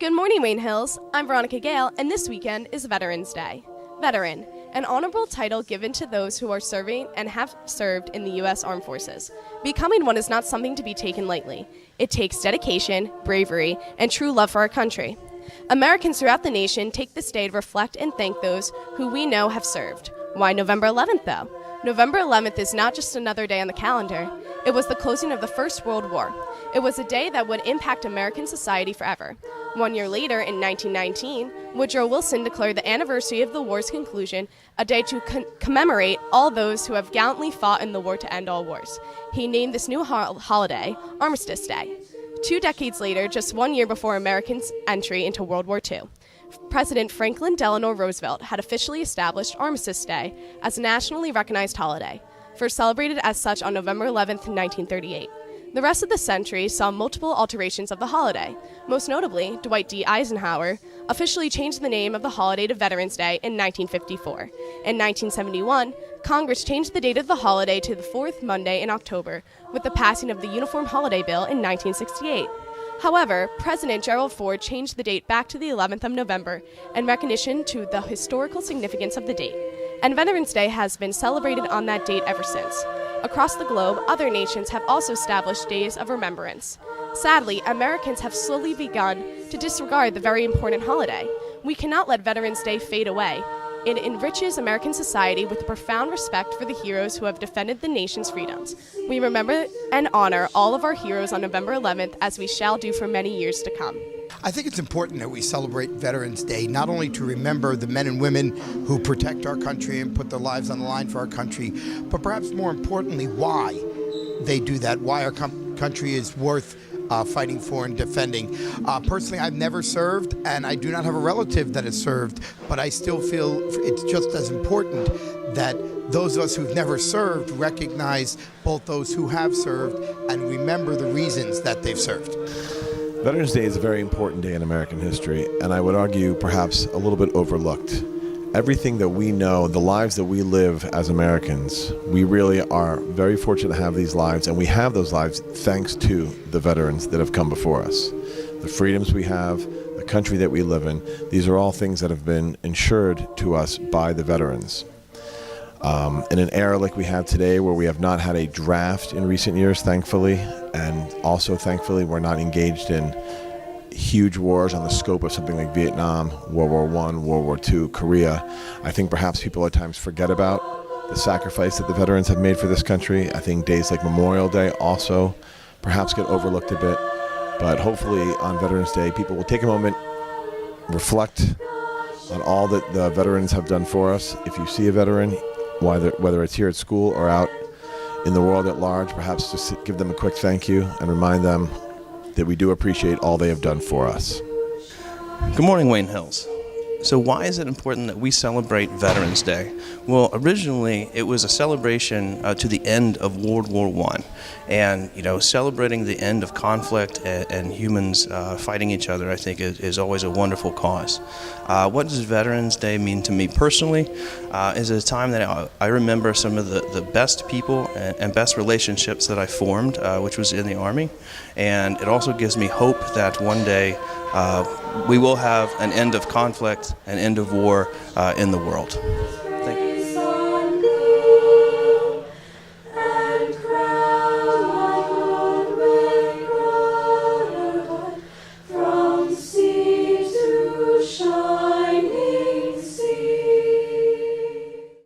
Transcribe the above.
Good morning, Wayne Hills. I'm Veronica Gale, and this weekend is Veterans Day. Veteran, an honorable title given to those who are serving and have served in the U.S. Armed Forces. Becoming one is not something to be taken lightly. It takes dedication, bravery, and true love for our country. Americans throughout the nation take this day to reflect and thank those who we know have served. Why November 11th, though? November 11th is not just another day on the calendar. It was the closing of the First World War. It was a day that would impact American society forever. 1 year later, in 1919, Woodrow Wilson declared the anniversary of the war's conclusion a day to commemorate all those who have gallantly fought in the war to end all wars. He named this new holiday Armistice Day. 2 decades later, just 1 year before Americans' entry into World War II, President Franklin Delano Roosevelt had officially established Armistice Day as a nationally recognized holiday, first celebrated as such on November 11, 1938. The rest of the century saw multiple alterations of the holiday. Most notably, Dwight D. Eisenhower officially changed the name of the holiday to Veterans Day in 1954. In 1971, Congress changed the date of the holiday to the fourth Monday in October with the passing of the Uniform Holiday Bill in 1968. However, President Gerald Ford changed the date back to the 11th of November in recognition to the historical significance of the date, and Veterans Day has been celebrated on that date ever since. Across the globe, other nations have also established days of remembrance. Sadly, Americans have slowly begun to disregard the very important holiday. We cannot let Veterans Day fade away. It enriches American society with profound respect for the heroes who have defended the nation's freedoms. We remember and honor all of our heroes on November 11th, as we shall do for many years to come. I think it's important that we celebrate Veterans Day, not only to remember the men and women who protect our country and put their lives on the line for our country, but perhaps more importantly, why they do that, why our country is worth fighting for and defending. Personally, I've never served, and I do not have a relative that has served, but I still feel it's just as important that those of us who've never served recognize both those who have served and remember the reasons that they've served. Veterans Day is a very important day in American history, and I would argue perhaps a little bit overlooked. Everything that we know, the lives that we live as Americans, we really are very fortunate to have these lives, and we have those lives thanks to the veterans that have come before us. The freedoms we have, the country that we live in, these are all things that have been ensured to us by the veterans. In an era like we have today, where we have not had a draft in recent years, thankfully, and also thankfully we're not engaged in huge wars on the scope of something like Vietnam, World War I, World War II, Korea. I think perhaps people at times forget about the sacrifice that the veterans have made for this country. I think days like Memorial Day also perhaps get overlooked a bit. But hopefully on Veterans Day, people will take a moment, reflect on all that the veterans have done for us. If you see a veteran, whether it's here at school or out in the world at large, perhaps just give them a quick thank you and remind them that we do appreciate all they have done for us. Good morning, Wayne Hills. So why is it important that we celebrate Veterans Day? Well, originally it was a celebration to the end of World War I. And, celebrating the end of conflict and humans fighting each other, I think, is always a wonderful cause. What does Veterans Day mean to me personally? Is a time that I remember some of the best people and best relationships that I formed, which was in the Army. And it also gives me hope that one day we will have an end of conflict, an end of war in the world.